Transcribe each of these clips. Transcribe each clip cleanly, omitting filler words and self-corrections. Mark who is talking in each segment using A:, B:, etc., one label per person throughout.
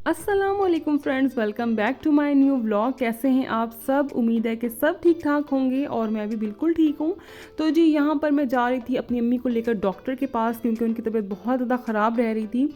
A: अस्सलामुअलैकुम friends, welcome back to my new vlog. कैसे हैं आप सब? उम्मीद है कि सब ठीक ठाक होंगे और मैं भी बिल्कुल ठीक हूँ। तो जी यहाँ पर मैं जा रही थी अपनी अम्मी को लेकर डॉक्टर के पास, क्योंकि उनकी तबीयत बहुत ज़्यादा ख़राब रह रही थी।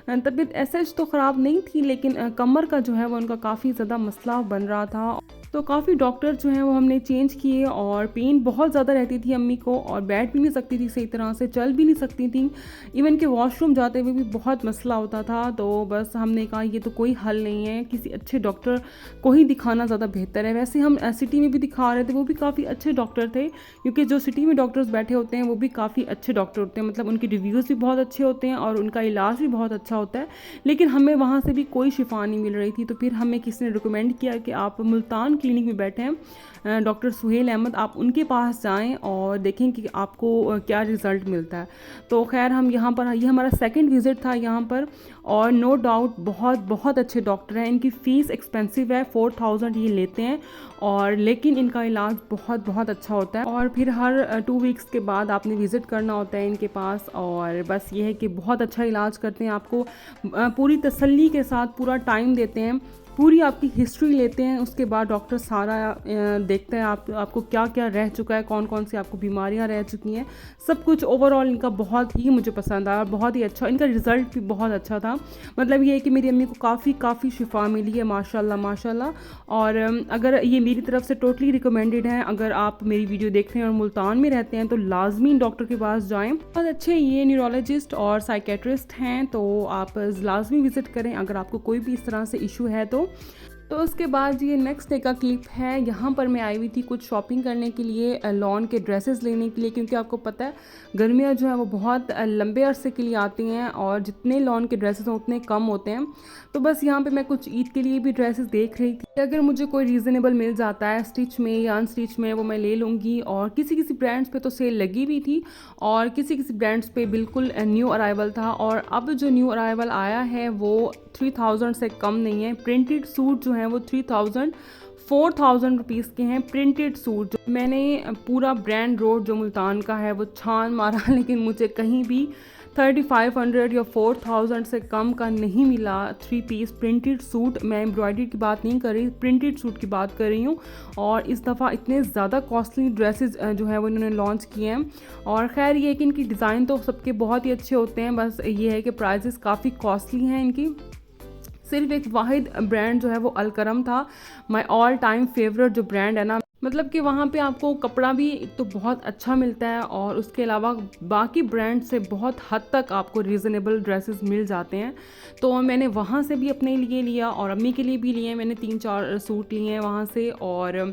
A: तबीयत ऐसे तो ख़राब नहीं थी, लेकिन कमर का जो है वो उनका काफ़ी ज़्यादा मसला बन रहा था। तो काफ़ी डॉक्टर जो हैं वो हमने चेंज किए और पेन बहुत ज़्यादा रहती थी अम्मी को, और बैठ भी नहीं सकती थी सही तरह से, चल भी नहीं सकती थी। इवन कि वॉशरूम जाते हुए भी बहुत मसला होता था। तो बस हमने कहा ये तो कोई हल नहीं है, किसी अच्छे डॉक्टर को ही दिखाना ज़्यादा बेहतर है। वैसे हम सिटी में भी दिखा रहे थे, वो भी काफ़ी अच्छे डॉक्टर थे, क्योंकि जो सिटी में डॉक्टर्स बैठे होते हैं वो भी काफ़ी अच्छे डॉक्टर होते हैं। मतलब उनके रिव्यूज़ भी बहुत अच्छे होते हैं और उनका इलाज भी बहुत अच्छा होता है। लेकिन हमें वहाँ से भी कोई शिफा नहीं मिल रही थी। तो फिर हमें किसी ने रिकमेंड किया कि आप मुल्तान क्लिनिक में बैठे हैं, डॉक्टर सुहेल अहमद, आप उनके पास जाएं और देखें कि आपको क्या रिज़ल्ट मिलता है। तो खैर हम यहाँ पर, ये हमारा सेकंड विज़िट था यहाँ पर, और नो डाउट बहुत बहुत अच्छे डॉक्टर हैं। इनकी फ़ीस एक्सपेंसिव है, 4000 ये लेते हैं, और लेकिन इनका इलाज बहुत बहुत अच्छा होता है। और फिर हर 2 वीक्स के बाद आपने विज़िट करना होता है इनके पास। और बस ये है कि बहुत अच्छा इलाज करते हैं, आपको पूरी तसल्ली के साथ पूरा टाइम देते हैं, पूरी आपकी हिस्ट्री लेते हैं। उसके बाद डॉक्टर सारा देखता है आपको क्या क्या रह चुका है, कौन कौन सी आपको बीमारियां रह चुकी हैं, सब कुछ। ओवरऑल इनका बहुत ही मुझे पसंद आया, बहुत ही अच्छा, इनका रिज़ल्ट भी बहुत अच्छा था। मतलब ये है कि मेरी अम्मी को काफ़ी शिफा मिली है, माशाल्लाह माशाल्लाह। और अगर ये मेरी तरफ से टोटली रिकमेंडेड है, अगर आप मेरी वीडियो देख रहे हैं और मुल्तान में रहते हैं तो लाजमी डॉक्टर के पास जाएँ। बहुत अच्छे ये न्यूरोलॉजिस्ट और साइकेट्रिस्ट हैं, तो आप लाजमी विज़िट करें अगर आपको कोई भी इस तरह से इशू है तो उसके बाद ये नेक्स्ट डे का क्लिप है। यहाँ पर मैं आई हुई थी कुछ शॉपिंग करने के लिए, लॉन के ड्रेसेस लेने के लिए, क्योंकि आपको पता है गर्मियाँ जो है वो बहुत लंबे अरसे के लिए आती हैं और जितने लॉन के ड्रेसेस हैं उतने कम होते हैं। तो बस यहाँ पे मैं कुछ ईद के लिए भी ड्रेसेस देख रही थी। अगर मुझे कोई रीज़नेबल मिल जाता है स्टिच में या अनस्टिच में, वो मैं ले लूँगी। और किसी किसी ब्रांड्स पे तो सेल लगी हुई थी और किसी किसी ब्रांड्स पे बिल्कुल न्यू अराइवल था। और अब जो न्यू अराइवल आया है वो 3000 से कम नहीं है। प्रिंटेड सूट जो हैं वो 3000 4000 रुपीज़ के हैं। प्रिंटेड सूट जो मैंने पूरा ब्रांड रोड जो मुल्तान का है वो छान मारा, लेकिन मुझे कहीं भी 3500 या 4000 से कम का नहीं मिला 3 पीस प्रिंटेड सूट। मैं एम्ब्रॉयडरी की बात नहीं कर रही, प्रिंटेड सूट की बात कर रही हूँ। और इस दफ़ा इतने ज़्यादा कॉस्टली ड्रेसेस जो है वो इन्होंने लॉन्च किए हैं। और खैर ये है कि इनकी डिज़ाइन तो सबके बहुत ही अच्छे होते हैं, बस ये है कि प्राइसेस काफ़ी कॉस्टली हैं इनकी। सिर्फ एक वाहिद ब्रांड जो है वो अलकरम था, माय ऑल टाइम फेवरेट जो ब्रांड है ना। मतलब कि वहाँ पे आपको कपड़ा भी तो बहुत अच्छा मिलता है, और उसके अलावा बाकी ब्रांड से बहुत हद तक आपको रीज़नेबल ड्रेसेस मिल जाते हैं। तो मैंने वहाँ से भी अपने लिए लिया और अम्मी के लिए भी लिए। मैंने 3-4 सूट लिए हैं वहाँ से, और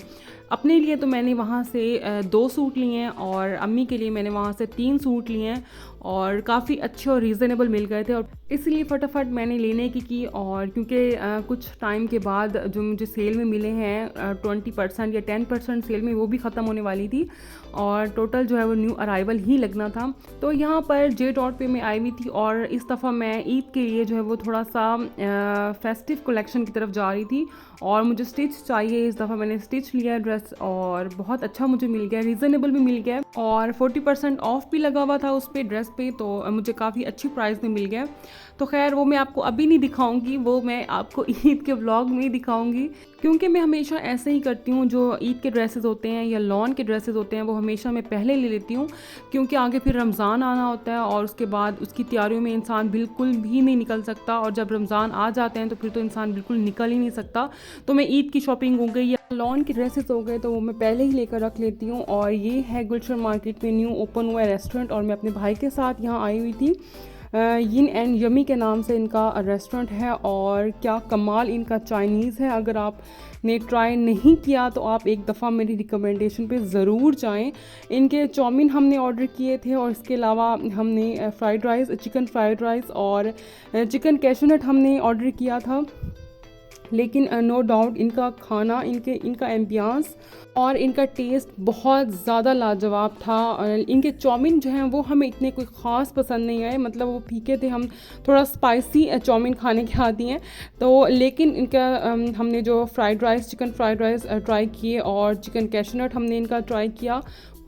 A: अपने लिए तो मैंने वहाँ से 2 सूट लिए हैं, और अम्मी के लिए मैंने वहाँ से 3 सूट लिए हैं, और काफ़ी अच्छे और रीज़नेबल मिल गए थे। और इसलिए फटाफट मैंने लेने की। और क्योंकि कुछ टाइम के बाद जो मुझे सेल में मिले हैं 20% या 10% सेल में, वो भी ख़त्म होने वाली थी, और टोटल जो है वो न्यू अराइवल ही लगना था। तो यहाँ पर जे डॉट पे मैं आई हुई थी, और इस दफ़ा मैं ईद के लिए जो है वो थोड़ा सा फेस्टिव कलेक्शन की तरफ जा रही थी, और मुझे स्टिच चाहिए। इस दफ़ा मैंने स्टिच लिया ड्रेस, और बहुत अच्छा मुझे मिल गया, रीज़नेबल भी मिल गया, और 40% ऑफ भी लगा हुआ था उस पर ड्रेस पे, तो मुझे काफ़ी अच्छी प्राइस में मिल गया। तो खैर वो मैं आपको अभी नहीं दिखाऊंगी, वो मैं आपको ईद के व्लॉग में ही दिखाऊंगी, क्योंकि मैं हमेशा ऐसे ही करती हूँ। जो ईद के ड्रेसेस होते हैं या लॉन के ड्रेसेस होते हैं वो हमेशा मैं पहले ले लेती हूँ, क्योंकि आगे फिर रमज़ान आना होता है, और उसके बाद उसकी तैयारियों में इंसान बिल्कुल भी नहीं निकल सकता। और जब रमज़ान आ जाते हैं तो फिर तो इंसान बिल्कुल निकल ही नहीं सकता। तो मैं ईद की शॉपिंग हो गई या लॉन के ड्रेसेस हो गए तो वो मैं पहले ही लेकर रख लेती हूँ। और ये है गुलशन मार्केट में न्यू ओपन हुआ रेस्टोरेंट, और मैं अपने भाई के साथ यहाँ आई हुई थी। यिन एंड यमी के नाम से इनका रेस्टोरेंट है, और क्या कमाल इनका चाइनीज़ है। अगर आपने ट्राई नहीं किया तो आप एक दफ़ा मेरी रिकमेंडेशन पे ज़रूर जाएं। इनके चाउमीन हमने ऑर्डर किए थे, और इसके अलावा हमने fried rice, chicken fried rice और चिकन कैशनट हमने ऑर्डर किया था। लेकिन नो डाउट इनका खाना, इनका एम्बियंस और इनका टेस्ट बहुत ज़्यादा लाजवाब था। इनके चाउमीन जो हैं वो हमें इतने कोई ख़ास पसंद नहीं आए, मतलब वो फीके थे। हम थोड़ा स्पाइसी चाउमीन खाने के आती हैं, तो लेकिन इनका हमने जो fried rice, chicken fried rice try किए, और चिकन कैशनट हमने इनका ट्राई किया,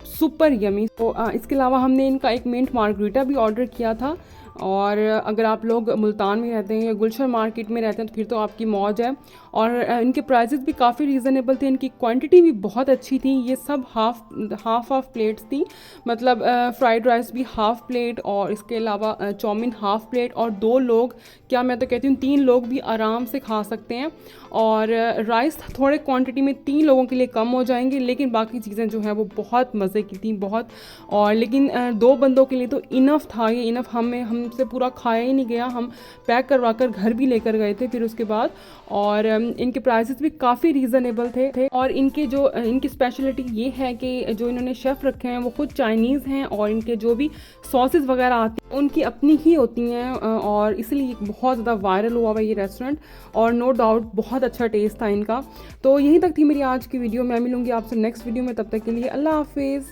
A: सुपर यमी। तो इसके अलावा हमने इनका एक मिंट मार्गरीटा भी ऑर्डर किया था, और अगर आप लोग मुल्तान में रहते हैं या गुलशन मार्केट में रहते हैं तो फिर तो आपकी मौज है। और इनके प्राइसेस भी काफ़ी रीज़नेबल थे, इनकी क्वांटिटी भी बहुत अच्छी थी। ये सब हाफ प्लेट्स थी, मतलब फ्राइड राइस भी हाफ़ प्लेट और इसके अलावा चाउमीन हाफ़ प्लेट, और 2 लोग, क्या मैं तो कहती हूँ 3 लोग भी आराम से खा सकते हैं। और राइस थोड़े क्वांटिटी में 3 लोगों के लिए कम हो जाएंगे, लेकिन बाकी चीज़ें जो है वो बहुत मज़े की थी, बहुत। और लेकिन 2 बंदों के लिए तो इनफ था, ये इनफ हमसे पूरा खाया ही नहीं गया। हम पैक करवा कर घर भी लेकर गए थे फिर उसके बाद। और इनके प्राइसेस भी काफ़ी रीज़नेबल थे। और इनकी स्पेशलिटी ये है कि जो इन्होंने शेफ़ रखे हैं वो खुद चाइनीज़ हैं, और इनके जो भी सॉसेस वगैरह आती हैं उनकी अपनी ही होती हैं, और इसलिए बहुत ज़्यादा वायरल हुआ हुआ ये रेस्टोरेंट। और नो डाउट बहुत अच्छा टेस्ट था इनका। तो यहीं तक थी मेरी आज की वीडियो। मैं मिलूंगी आपसे नेक्स्ट वीडियो में, तब तक के लिए अल्लाह हाफिज़।